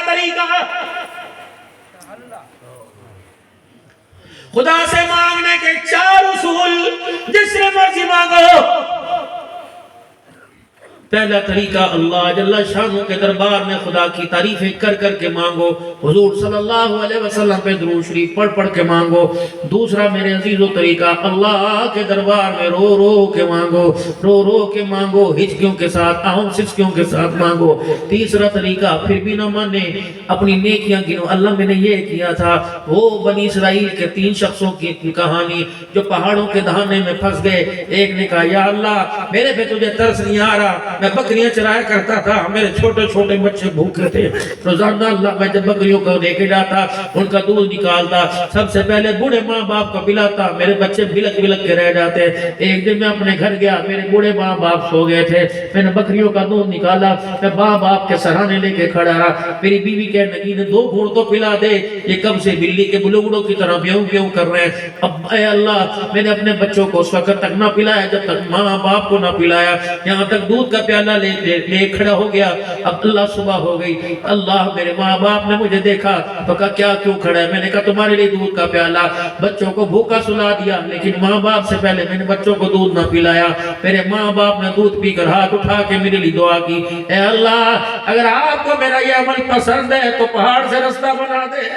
طریقہ خدا سے مانگنے کے 4 اصول، جس سے مرضی مانگو۔ پہلا طریقہ اللہ جل شانہ کے دربار میں خدا کی تعریفیں کر کر کے مانگو، حضور صلی اللہ علیہ وسلم پہ درود شریف پڑھ پڑھ کے مانگو۔ دوسرا میرے عزیزو طریقہ اللہ کے دربار میں رو رو کے مانگو، رو رو کے مانگو، ہچکیوں کے ساتھ، اہم سچکیوں کے ساتھ مانگو۔ تیسرا طریقہ پھر بھی نہ مانے، اپنی نیکیاں گنو، اللہ میں نے یہ کیا تھا۔ وہ بنی اسرائیل کے 3 شخصوں کی کہانی جو پہاڑوں کے دہانے میں پھنس گئے۔ ایک نے کہا یا اللہ میرے پہ تجھے ترس نہیں آ رہا، میں بکریاں چرایا کرتا تھا، میرے چھوٹے چھوٹے بچے بھوکے تھے، روزانہ اللہ میں جب بکریوں کو لے کے جاتا، ان کا دودھ نکالتا، سب سے پہلے بوڑھے ماں باپ کو پلاتا، میرے بچے بلک بلک کے رہ جاتے۔ ایک دن میں اپنے گھر گیا، میرے بوڑھے ماں باپ سو گئے تھے، میں نے بکریوں کا دودھ نکالا، میں ماں باپ کے سرانے لے کے کھڑا رہا۔ میری بیوی کہنے لگی 2 گھونٹ تو پلا دے، یہ کب سے بلی کے بلوگڑوں کی طرح بیوں بیوں کر رہے ہیں۔ اب اے اللہ میں نے اپنے بچوں کو اس وقت تک نہ پلایا جب تک ماں باپ کو نہ پلایا، یہاں تک دودھ کا پیالہ لے کھڑا ہو گیا۔ اب اللہ صبح ہو گئی، اللہ میرے ماں باپ نے مجھے دیکھا تو کہا کیا کیوں کھڑا ہے؟ میں نے کہا تمہارے لیے دودھ کا پیالہ، بچوں کو بھوکا سلا دیا، لیکن ماں باپ سے پہلے میں نے بچوں کو دودھ نہ پلایا۔ میرے ماں باپ نے دودھ پی کر ہاتھ اٹھا کے میرے لیے دعا کی، اے اللہ اگر آپ کو میرا یہ عمل پسند ہے تو پہاڑ سے رستہ بنا دے۔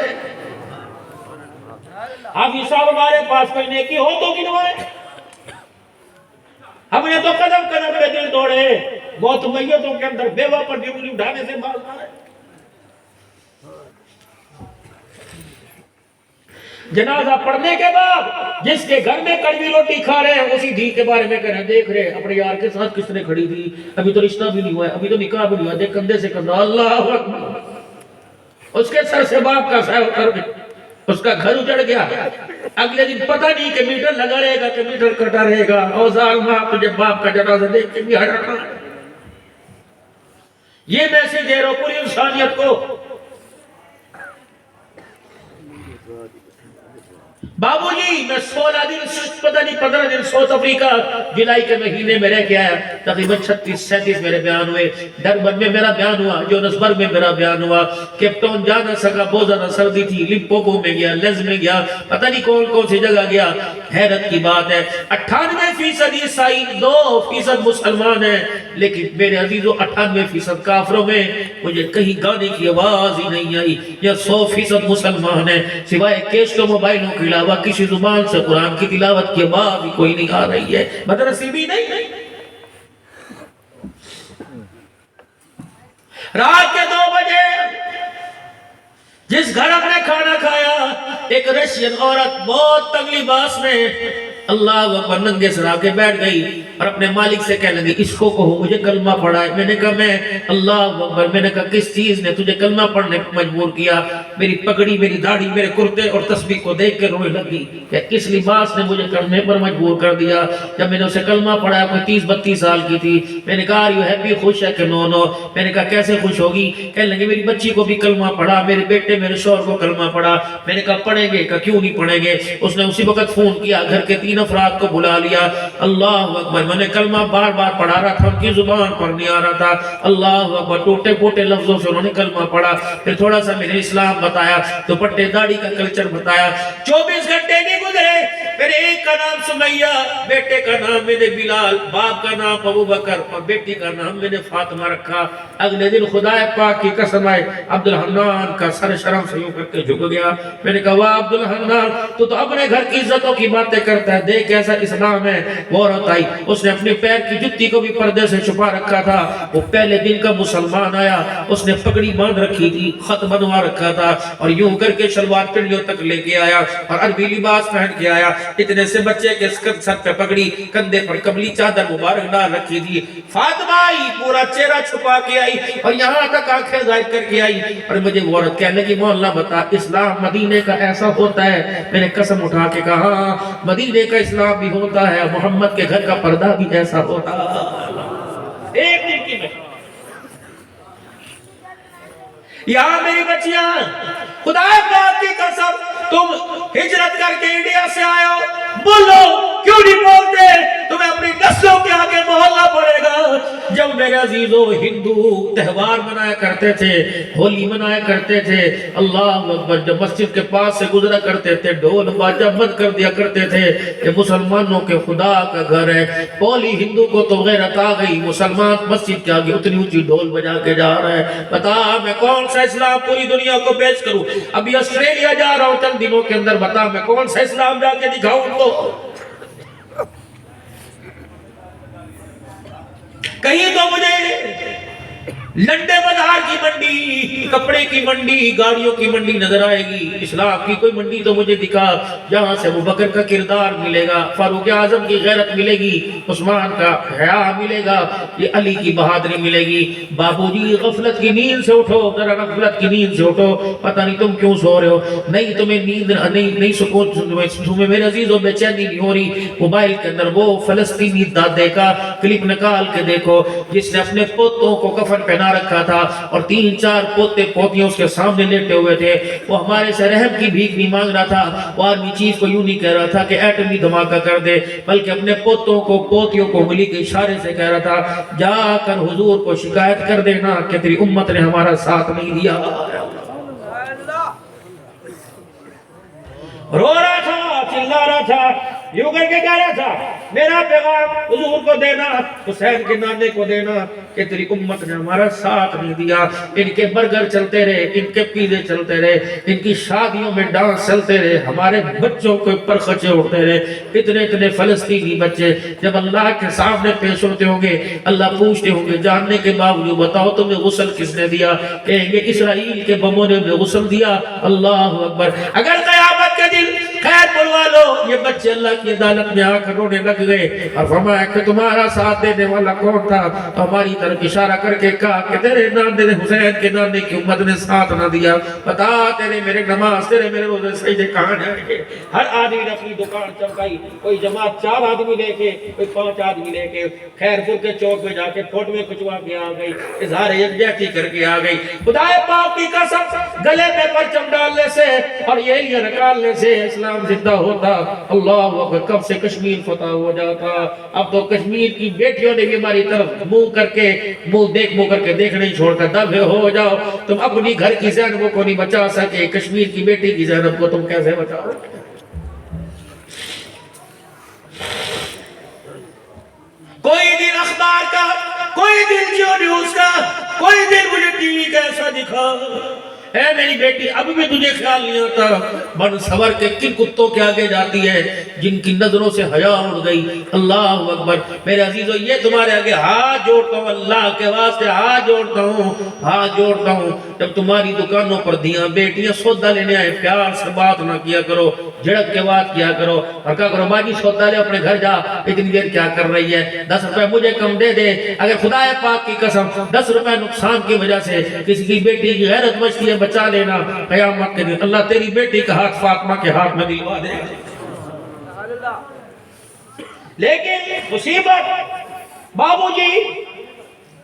اب یہ سب ہمارے پاس کوئی نیکی ہو تو گنوائے، ہم نے تو قدم قدم پہ دل توڑے، بہت میتوں کے اندر بیوہ پر بھی انگلی اٹھانے سے باز آئے۔ جنازہ پڑھنے کے بعد جس کے گھر میں کڑوی روٹی کھا رہے ہیں اسی دھی کے بارے میں کہہ رہے ہیں، دیکھ رہے اپنے یار کے ساتھ کس نے کھڑی تھی، ابھی تو رشتہ بھی نہیں ہوا ہے، ابھی تو نکاح بھی نہیں ہوا، دیکھ کندھے سے کندھا، اللہ اکبر، اس کے سر سے باپ کا سایہ اتر گیا، اس کا گھر اجڑ گیا۔ اگلے دن پتہ نہیں کہ میٹر لگا رہے گا کہ میٹر کٹا رہے گا، اوزار ماں تجھے باپ کا جنازہ دیکھ کے بھی ہٹانا۔ یہ میسج دے رہا ہوں پوری انسانیت کو، بابو جی میں 16 دن پتہ نہیں 15 دن ساؤتھ افریقہ جولائی کے مہینے میں رہ کے آیا، تقریباً 36-37 میرے بیان ہوئے، ڈربن میں میرا بیان ہوا، جونسبرگ میں میرا بیان ہوا، کیپ ٹاؤن جا نہ سکا، بہت زیادہ سردی تھی، لمپوپو میں گیا، لیز میں گیا، پتہ نہیں کون کون سی جگہ گیا۔ حیرت کی بات ہے 98% عیسائی 2% مسلمان ہیں، لیکن میرے عزیزو 98% کافروں میں مجھے کہیں گانے کی آواز ہی نہیں آئی۔ یا 100% مسلمان ہیں، سوائے کیسٹوں موبائلوں کے علاوہ کسی زبان سے قرآن کی تلاوت کی آواز ہی کوئی نہیں آ رہی ہے، مدرسے بھی نہیں۔ رات کے 2 بجے جس گھر ہم نے کھانا کھایا، ایک رشین عورت بہت تنگ لباس میں اللہ اکبر ننگے سر آ کے بیٹھ گئی اور اپنے مالک سے کہنے لگی اس کو کہو مجھے کلمہ پڑھا ہے۔ میں نے کہا میں اللہ اکبر، میں نے کہا کس چیز نے تجھے کلمہ پڑھنے پر مجبور کیا؟ میری پگڑی، میری داڑھی، میرے کرتے اور تسبیح کو دیکھ کے رونے لگی کہ کس لباس نے مجھے کرنے پر مجبور کر دیا؟ جب میں نے اسے کلمہ پڑھا، کوئی 30-32 سال کی تھی، میں نے کہا یو ہیپی، خوش ہے کہ نو؟ میں نے کہا کیسے خوش ہوگی؟ کہنے لگے میری بچی کو بھی کلمہ پڑھا، میرے بیٹے میرے شوہر کو کلمہ پڑھا۔ میں نے کہا پڑھیں گے؟ کہا کیوں نہیں پڑھیں گے؟ اس نے اسی وقت فون کیا، گھر کے 3 افراد کو بلا لیا۔ اللہ اکبر، میں نے کلمہ بار بار پڑھا رہا تھا، ان کی زبان پر نہیں آ رہا تھا۔ اللہ اکبر، ٹوٹے پوٹے لفظوں سے انہوں نے کلمہ پڑھا، پھر تھوڑا سا میرے اسلام بتایا، دوپٹے داڑھی کا کلچر بتایا۔ 24 گھنٹے نہیں گزرے، میرے ایک کا نام سمیہ، بیٹے کا نام میں نے بلال، باپ کا نام ابو بکر اور بیٹی کا نام میں نے فاطمہ رکھا۔ اگلے دن خدا پاک کی قسم ہے، عبد الحنان کا سر شرم سے یوں کر کے جھک گیا۔ میں نے کہا واہ عبد الحنان، تو اپنے گھر کی عزتوں کی باتیں کرتا ہے، دیکھ ایسا اسلام ہے۔ وہ عورت آئی، اس نے اپنے پیر کی جتی کو بھی پردے سے چھپا رکھا تھا۔ وہ پہلے دن کا مسلمان آیا، اس نے پگڑی باندھ رکھی تھی، خط بنوا رکھا تھا، اور یوں کر کے شلوار پنڈلیوں تک لے کے آیا اور عربی لباس پہن کے آیا۔ اتنے سے بچے کے سر پہ پگڑی، کندھے پر قبلی چادر مبارک ڈال رکھی تھی۔ فاطمہ آئی، پورا چہرہ چھپا کے آئی اور یہاں تک آنکھیں ظاہر کر کے آئی، اور مجھے وہ عورت کہنے لگی مولا بتا اسلام مدینے کا ایسا ہوتا ہے؟ میں نے قسم اٹھا کے کہا ہاں مدینے کا اسلام بھی ہوتا ہے، محمد کے گھر کا پردہ بھی ایسا ہوتا ہے۔ ایک دن کی میں یہاں میری بچیاں، خدا پاک کی قسم، تم ہجرت کر کے انڈیا سے آئے ہو، بولو کیوں نہیں بولتے؟ تمہیں اپنی نسلوں کے آگے بولنا پڑے گا۔ جب میرے عزیزوں ہندو تہوار منایا کرتے تھے، ہولی منایا کرتے تھے، اللہ اکبر، جب مسجد کے پاس سے گزرا کرتے تھے ڈھول باجا بند کر دیا کرتے تھے کہ مسلمانوں کے خدا کا گھر ہے۔ ہولی ہندو کو تو غیرت آ گئی، مسلمان مسجد کے آگے اتنی اونچی ڈھول بجا کے جا رہا ہے۔ بتا میں کون سا اسلام پوری دنیا کو پیش کروں؟ ابھی آسٹریلیا جا رہا ہوں چند دنوں کے اندر، بتا میں کون سا اسلام جا کے دکھاؤں تو؟ کہیں تو مجھے لنڈے بازار کی منڈی، کپڑے کی منڈی، گاڑیوں کی منڈی نظر آئے گی، اسلام کی کوئی منڈی تو مجھے دکھا جہاں سے ابو بکر کا کردار ملے گا، فاروق اعظم کی غیرت ملے گی، عثمان کا حیا ملے گا، یہ علی کی بہادری ملے گی۔ بابو جی غفلت کی نیند سے اٹھو، ذرا غفلت کی نیند سے اٹھو، پتہ نہیں تم کیوں سو رہے ہو، نہیں تمہیں نیند نہیں سکون، تمہیں میرے عزیزوں بے چینی نہیں ہو رہی۔ موبائل کے اندر وہ فلسطینی دادے کا کلپ نکال کے دیکھو جس نے اپنے پوتوں کو کفن پہنا رکھا تھا اور 3-4 پوتے پوتیاں اس کے سامنے لیٹے ہوئے تھے۔ وہ ہمارے سے رحم کی بھیک نہیں مانگ رہا تھا، وہ آرمی چیف کو یوں نہیں کہہ رہا تھا کہ ایٹمی دھماکہ کر دے، بلکہ اپنے پوتوں کو پوتیوں کو انگلی کے اشارے سے کہہ رہا تھا جا کر حضور کو شکایت کر دینا کہ تیری امت نے ہمارا ساتھ نہیں دیا۔ رو رہا تھا، چلا رہا تھا، یوں کر کے کہہ رہا تھا میرا پیغام حضور کو دینا، حسین کے نانے کو دینا کہ تیری امت نے ہمارا ساتھ نہیں دیا۔ ان کے برگر چلتے رہے، ان کے پیزے چلتے رہے، ان کی شادیوں میں ڈانس چلتے رہے، ہمارے بچوں کو پر خرچے اٹھتے رہے۔ اتنے فلسطینی بچے جب اللہ کے سامنے پیش ہوتے ہوں گے، اللہ پوچھتے ہوں گے جاننے کے باوجود بتاؤ تمہیں غسل کس نے دیا؟ کہیں گے اسرائیل کے بموں نے غسل دیا۔ اللہ اکبر۔ اگر قیامت کے دن خیر بلوا لو، یہ بچے اللہ کی عدالت میں آ کر رونے لگ گئے اور فرمایا کہ تمہارا ساتھ دینے والا کون تھا؟ تو ہماری طرف اشارہ کر کے کہا کہ تیرے نانے حسین کے نانے کی امت نے ساتھ نہ دیا۔ بتا تیرے میرے نماز، تیرے میرے روزے سجدے کہاں جائیں گے؟ ہر آدمی نے اپنی دکان چمکائی، کوئی جماعت 4 آدمی لے کے، کوئی 5 آدمی لے کے خیر پور کے چوک میں جا کے فوٹویں کھچوا کے آ گئی، اظہار یکجہتی کر کے آ گئی۔ خدا پاک کی قسم گلے پہ پرچم ڈالنے سے اور یہ نکالنے سے اسلام زندہ ہوتا۔ اللہ اکبر، کب سے کشمیر فتح ہو جاتا۔ اب تو کشمیر کی بیٹیوں نے بھی ہماری طرف منہ کر کے دیکھنے چھوڑ کر دبے ہو جاؤ۔ تم اپنی گھر کی زینبوں کو نہیں بچا سکے، کشمیر کی بیٹی کی زینب کو تم کیسے بچاؤ؟ کوئی دن اخبار کا، کوئی دن جیو نیوز کا، کوئی دن مجھے ٹی وی کا ایسا دکھا، اے میری بیٹی اب بھی تجھے خیال نہیں آتا بن سور کے کن کتوں کے آگے جاتی ہے جن کی نظروں سے حیا اڑ گئی۔ اللہ اکبر۔ میرے عزیزو یہ تمہارے آگے ہاتھ جوڑتا ہوں، اللہ کے واسطے ہاتھ جوڑتا ہوں، جب تمہاری دکانوں پر دیاں بیٹیاں سودا لینے آئے پیار سے بات نہ کیا کرو، جھڑک کے بات کیا کرو اور کہا کرو باجی سودا لے اپنے گھر جا، اتنی دیر کیا کر رہی ہے، 10 روپے مجھے کم دے دے۔ اگر خدا پاک کی قسم 10 روپے نقصان کی وجہ سے کسی کی بیٹی کی غیرت بچتی ہے بچا لینا، قیامت کے دن اللہ تیری بیٹی کا ہاتھ فاطمہ کے ہاتھ میں دلوا دے گا۔ لیکن مصیبت، بابو جی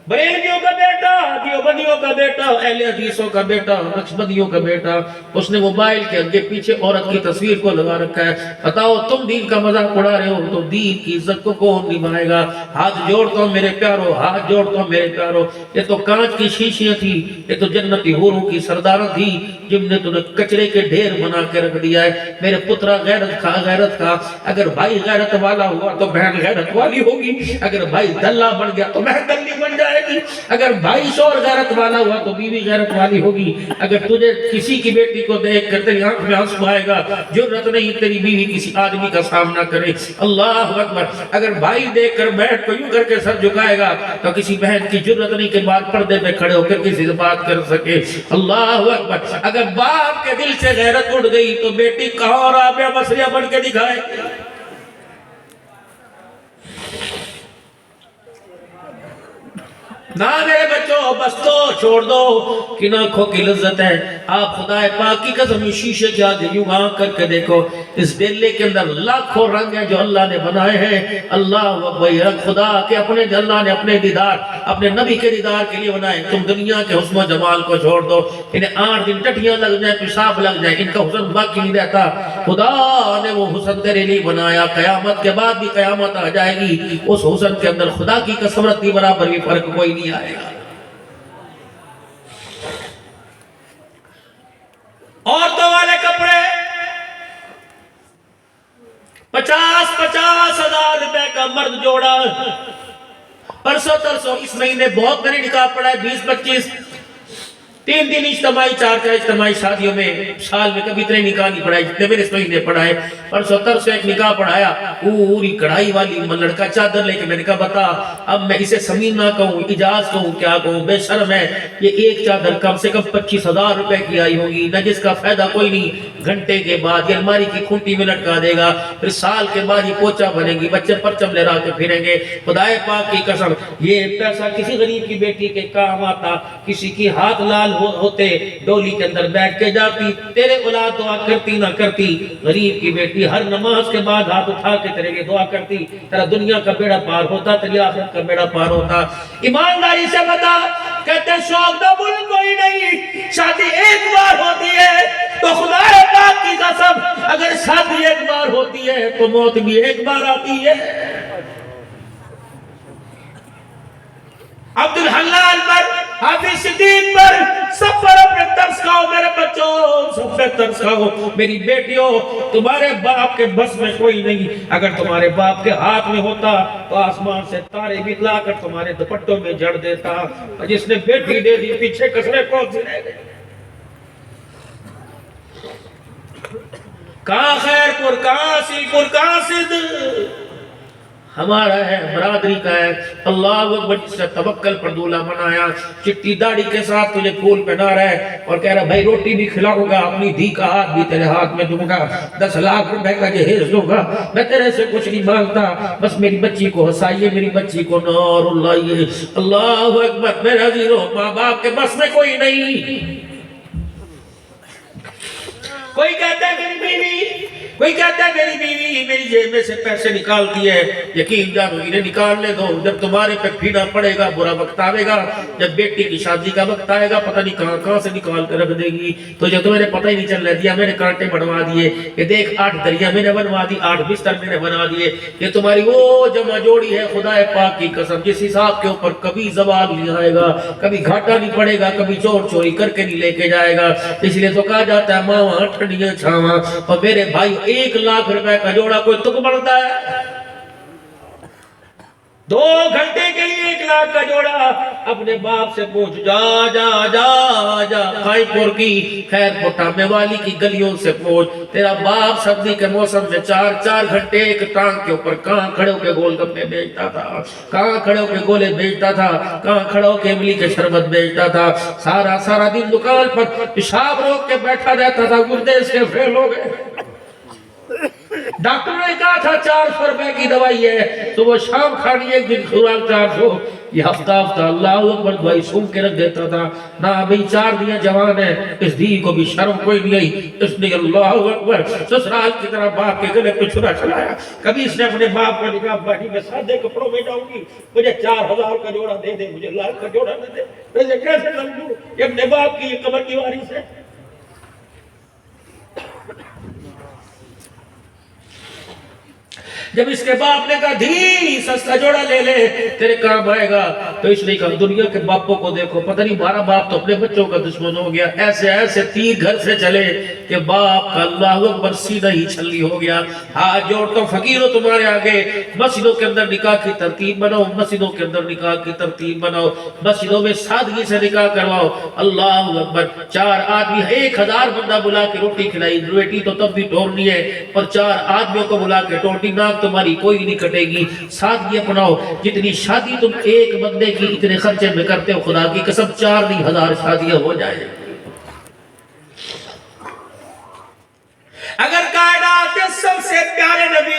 بریلویوں کا بیٹا، دیوبندیوں کا بیٹا، اہل حدیثوں کا بیٹا، نقشبندیوں کا بیٹا، اس نے موبائل کے آگے پیچھے عورت کی تصویر کو لگا رکھا ہے۔ بتاؤ تم دین کا مذاق اڑا رہے ہو تو دین کی عزت کو کون نبھائے گا؟ ہاتھ جوڑتا ہوں میرے پیارو، ہاتھ جوڑتا ہوں میرے پیارو، یہ تو کانچ کی شیشیاں تھی، یہ تو جنتی حوروں کی سرداریں تھی جن نے تمہیں کچرے کے ڈھیر بنا کے رکھ دیا ہے۔ میرے پترا غیرت کا، اگر بھائی غیرت والا ہوا تو بہن غیرت والی ہوگی، اگر بھائی دلہ بن گیا تو بہن دلی بن جائے گی، اگر بھائی شور غیرت والا ہوا تو بیوی غیرت والی ہوگی۔ اگر تجھے کسی کی بیٹی کو دیکھ کر تیری آنکھ میں آنسو آئے گا، جرأت نہیں تیری بیوی کسی آدمی کا سامنا کرے۔ اللہ اکبر۔ اگر بھائی دیکھ کر بیٹھ کو یوں کر کے سر جھکائے گا تو کسی بہن کی جرأت نہیں کہ بعد پردے پہ کھڑے ہو کر کسی سے بات کر سکے۔ اللہ اکبر۔ اگر باپ کے دل سے غیرت اٹھ گئی تو بیٹی کہاں اور رابعہ مصریہ بن کے دکھائے گی۔ نہ میرے بچوں بس تو چھوڑ دو کن آنکھوں کی لذت ہے. آپ خدا پاک کی قسم شیشے کے آگے یوں آنکھ کر کے دیکھو, اس بیلے کے اندر لاکھوں رنگ ہیں جو اللہ نے بنائے ہیں. اللہ اکبر, خدا کے اپنے اللہ نے اپنے دیدار اپنے نبی کے دیدار کے لیے بنائے. تم دنیا کے حسن و جمال کو چھوڑ دو, انہیں 8 دن ٹٹیاں لگ جائیں, پیشاب لگ جائیں, ان کا حسن باقی نہیں رہتا. خدا نے وہ حسن تیرے لیے بنایا, قیامت کے بعد بھی قیامت آ جائے گی, اس حسن کے اندر خدا کی قسم رتی برابر بھی فرق کوئی نہیں آئے گا. عورتوں والے کپڑے 50-50 ہزار روپے کا مرد جوڑا. پرسوں ترسوں اس مہینے بہت میں نے نکاح پڑھا ہے, 20-25 3 دن اجتماعی 4 اجتماعی شادیوں میں, سال میں کبھی اتنے نکاح نہیں پڑھائے جتنے میں نے اس مہینے پڑھائے. پرسوں ترسوں ایک نکاح پڑھایا, پوری کڑھائی والی لڑکا چادر لے کے, میں نے کہا بتا اب میں اسے سمین نہ کہوں, اجاز کہوں, کیا کہوں, بے شرم ہے. یہ ایک چادر کم سے کم 25,000 روپے کی آئی ہوگی, نہ جس کا فائدہ کوئی نہیں. گھنٹے کے بعد یہ الماری کی کھنٹی میں لٹکا دے گا, پھر سال کے بعد یہ پوچا بنے گی, بچے پرچم لے رہا کے پھریں گے. خدائے پاک کی قسم یہ پیسہ کسی غریب کی بیٹی کے کام آتا, کسی کی ہاتھ لال ہوتے, ڈولی کے اندر بیٹھ کے جاتی, تیرے اولاد دعا کرتی نہ کرتی. غریب کی بیٹی ہر نماز کے بعد ہاتھ اٹھا کے تیرے لیے دعا کرتی, تیرا دنیا کا بیڑا پار ہوتا, تیری آخرت کا بیڑا پار ہوتا. ایمانداری سے بتا, کہتے شوق دا بول کوئی نہیں, شادی ایک بار ہوتی ہے تو خدا پاک کی قسم اگر شادی ایک بار ہوتی ہے تو موت بھی ایک بار آتی ہے. عبدالحلال پر, حافظ صدیق پر, سب پر اپنے ترس کھاؤ میرے بچوں, سب پہ ترس کھاؤ. میری بیٹیوں, تمہارے باپ کے بس میں کوئی نہیں. اگر تمہارے باپ کے ہاتھ میں ہوتا تو آسمان سے تارے بھی لا کر تمہارے دوپٹوں میں جڑ دیتا. اور جس نے بیٹی دے دی پیچھے کسرے کون سے رہ گئے. کہاں خیر پور, کہاں سی پور, کہاں سدھ, ہمارا ہے, برادری کا ہے. اللہ اکبر, جس سے توکل پر دولہا بنایا, چٹی داڑھی کے ساتھ تجھے پھول پہنا رہا ہے اور کہہ رہا بھائی روٹی بھی کھلاؤں گا, اپنی دھی کا ہاتھ بھی تیرے ہاتھ میں دوں گا, 10 لاکھ روپے کا جہیز دوں گا, میں تیرے سے کچھ نہیں مانگتا, بس میری بچی کو ہنسائیے, میری بچی کو نور لائیے. اللہ اکبر. میرے عزیزو, ماں باپ کے بس میں کوئی نہیں. کوئی کہتا ہے میری بیوی, کوئی کہتا ہے میری بیوی میری جیب میں سے پیسے نکالتی ہے. یقین جانو انہیں نکالنے دو, جب تمہارے پہ پھینا پڑے گا برا وقت آئے گا, جب بیٹی کی شادی کا وقت آئے گا پتہ نہیں کہاں سے نکال کر رکھ دے گی. تو جو تمہیں پتہ ہی نہیں چلنے دیا, میں نے کانٹے بنوا دیے کہ دیکھ 8 دریا میں نے بنوا دی, 8 بستر میں نے بنا دیے. یہ تمہاری وہ جمع جوڑی ہے, خدا پاک کی قسم جس حساب کے اوپر کبھی زوال نہیں آئے گا, کبھی گھاٹا نہیں پڑے گا, کبھی چور چوری کر کے نہیں لے کے جائے گا. اس لیے تو کہا جاتا ہے ماں ٹھنڈیاں چھاواں. اور میرے بھائی 1 لاکھ روپے کا جوڑا کوئی تک بڑھتا ہے؟ 2 گھنٹے کے لیے 1 لاکھ کا جوڑا. اپنے باپ سے پوچھ, جا جا جا جا خائی پور کی خیر پٹامے والی کی گلیوں سے پوچھ, تیرا باپ سردی کے موسم میں 4 گھنٹے ایک ٹانگ کے اوپر کہاں کھڑے ہو کے گول گپے بیچتا تھا, کہاں کھڑے ہو کے گولے بیچتا تھا, کہاں کھڑے ہو کے املی کے شربت بیچتا تھا. سارا دن دکان پر پیشاب روک کے بیٹھا رہتا تھا, گردے اس کے فیل ہو گئے. ڈاکٹر نے کہا تھا 400 روپے کی دوائی ہے, صبح شام کھانی, ایک دن خوراک 400. یہ ہفتہ اللہ اکبر دوائی سون کے رکھ دیتا تھا. نہ بھئی 4 دن جوان ہے, اس دی کو بھی شرم کوئی نہیں آئی. اس نے اللہ اکبر سسرال کی طرح باپ کے گلے پہ چھرا چلایا. کبھی اس نے اپنے باپ کو کہا بھائی میں سادے کپڑوں میں جاؤں گی, مجھے 4000 کا جوڑا دے دے, مجھے 1 لاکھ کا جوڑا دے دے. میں کیسے سمجھوں کہ اپنے باپ کی قبر کی وارث ہے. جب اس کے باپ نے کہا دھی سستا جوڑا لے لے تیرے کام آئے گا, تو اس نے کہا دنیا کے باپوں کو دیکھو, پتہ نہیں 12 باپ تو اپنے بچوں کا دشمن ہو گیا. ایسے تیر گھر سے چلے کہ باپ کا اللہ اکبر سینہ ہی چھلی ہو گیا. ہاتھ جوڑتا ہوں فقیروں تمہارے آگے, مسجدوں کے اندر نکاح کی ترتیب بناؤ, مسجدوں کے اندر نکاح کی ترتیب بناؤ, مسجدوں میں سادگی سے نکاح کرواؤ. اللہ اکبر. 4 آدمی 1000 بندہ بلا کے روٹی کھلائی, بیٹی تو تب بھی ٹورنی ہے, اور 4 آدمیوں کو بلا کے ٹوٹی ناک تمہاری کوئی نہیں کٹے گی. سادگی اپناؤ. جتنی شادی تم ایک بندے کی اتنے خرچے میں کرتے ہو, خدا کی قسم 4 نہیں 1000 شادیاں ہو جائے. اگر کائنات کے سب سے پیارے نبی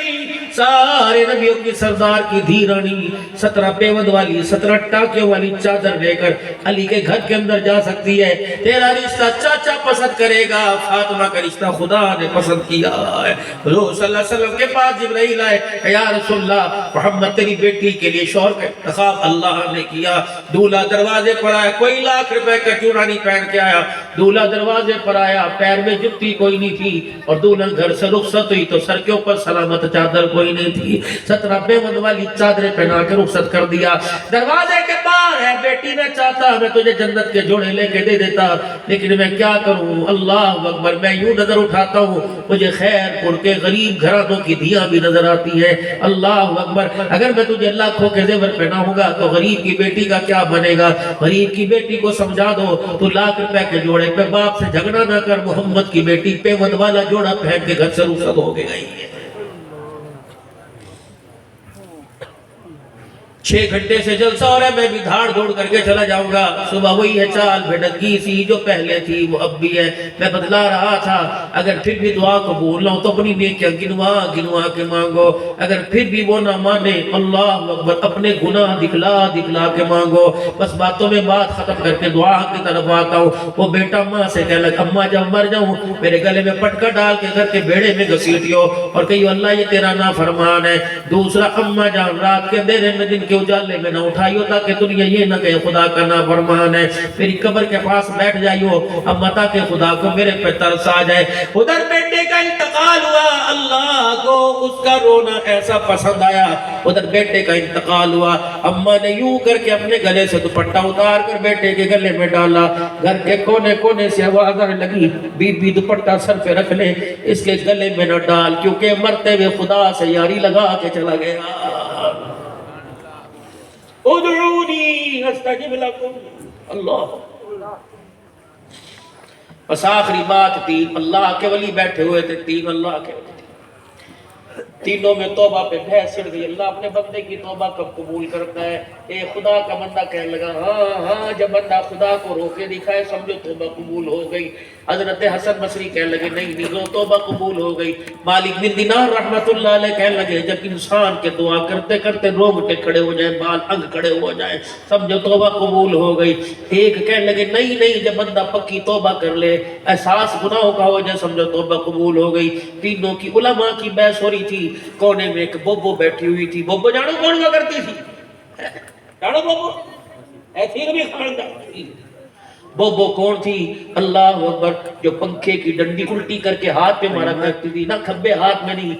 سارے نبیوں کی سردار کی دھی رانی 17 پیوند والی 17 ٹاکیوں والی چادر لے کر علی کے گھر کے اندر جا سکتی ہے. تیرا رشتہ چاچا پسند کرے گا, فاطمہ کا رشتہ خدا نے پسند کیا ہے. حضور صلی اللہ علیہ وسلم کے پاس جبرائیل آئے, یا رسول اللہ محمد تیری بیٹی کے لیے شوہر کا انتخاب اللہ نے کیا. دولہا دروازے پر آیا, کوئی لاکھ روپے کا چوڑا نہیں پہن کے آیا. دولہا دروازے پر آیا, پیر میں جُتی کوئی نہیں تھی, اور دلہن گھر سے رخصت ہوئی تو سر کے اوپر سلامت چادر کوئی نہیں تھی. 17 پیوند والی چادریں پہنا کے رخصت کر دیا. دروازے کے باہر ہے, بیٹی میں چاہتا میں تجھے جنت کے جوڑے لے کے دے دیتا, لیکن میں کیا کروں, اللہ اکبر, میں یوں نظر اٹھاتا ہوں مجھے خیر پور کے غریب گھرانوں کی دھیاں بھی نظر آتی ہے. اللہ اکبر, اگر میں تجھے لاکھوں کے زیور پہناؤں گا تو غریب کی بیٹی کا کیا بنے گا. غریب کی بیٹی کو سمجھا دو, تو لاکھ روپے کے جوڑے پہ باپ سے جھگڑا نہ کر, محمد کی بیٹی پیوند والا جوڑا پہن کے گھر سے رخصت ہو کے گئی ہے. 6 گھنٹے سے جلسہ ہو رہا ہے, میں بھی دھاڑ دھوڑ کر کے چلا جاؤں گا. صبح وہی ہے چال بھڑکی سی جو پہلے تھی وہ اب بھی ہے. میں بدلا رہا تھا, اگر پھر بھی دعا قبول نہ ہو تو اپنی نیکیاں گنوا گنوا کے مانگو. اگر پھر بھی وہ نہ مانے, اللہ اکبر, اپنے گناہ دکھلا دکھلا کے مانگو. بس باتوں میں بات ختم کر کے دعا کی طرف آتا ہوں. وہ بیٹا ماں سے کہہ لگا, اماں جب مر جاؤں میرے گلے میں پٹکا ڈال کے گھر کے بیڑے میں گھسیٹیو اور کہیو اللہ یہ تیرا نافرمان ہے. دوسرا, اماں جان رات کے اندھیرے میں دن کے اجالے میں نہ اٹھائیو تاکہ دنیا یہ نہ کہے خدا کا نافرمان ہے. میری قبر کے پاس بیٹھ جائیو اما تاکہ خدا کو میرے پہ ترس آ جائے. ادھر بیٹے کا انتقال ہوا, اللہ کو اس کا رونا ایسا پسند آیا. ادھر بیٹے کا انتقال ہوا, اماں نے یوں کر کے اپنے گلے سے دوپٹہ اتار کر بیٹے کے گلے میں ڈالا. گھر کے کونے کونے سے آواز آنے لگی, بی بی دوپٹہ سر پہ رکھ لے, اس کے گلے میں نہ ڈال, کیونکہ مرتے ہوئے خدا سے یاری لگا کے چلا گیا. ادعونی استجب لکم. اللہ, بس آخری بات تھی, اللہ کے ولی بیٹھے ہوئے تھے, 3 اللہ کے ولی تھے. تینوں میں توبہ پہ بحث چھڑ گئی, اللہ اپنے بندے کی توبہ کب قبول کرتا ہے. اے خدا کا بندہ کہنے لگا, ہاں ہاں, جب بندہ خدا کو روکے دکھائے سمجھو توبہ قبول ہو گئی. حضرت حسن بصری کہنے لگے, نہیں نہیں, توبہ قبول ہو گئی. مالک بن دینار رحمت اللہ علیہ کہنے لگے, جب انسان کے دعا کرتے کرتے رونگٹے کھڑے ہو جائیں, بال انگ کھڑے ہو جائیں, سمجھو توبہ قبول ہو گئی. ایک کہنے لگے, نہیں نہیں, جب بندہ پکی توبہ کر لے, احساس گناہوں کا ہو جائے, سمجھو توبہ قبول ہو گئی. تینوں کی علماء کی بحث ہو رہی تھی. کونے میں ایک بوبو بیٹھی ہوئی تھی. بوبو جانو کون ہوا کرتی تھی؟ جانو بوبو ایسی کبھی خاندان. بوبو کون تھی؟ اللہ اکبر, جو پنکھے کی ڈنڈی الٹی کر کے ہاتھ پہ مارا کرتی تھی, نہ کھبے ہاتھ میں نہیں.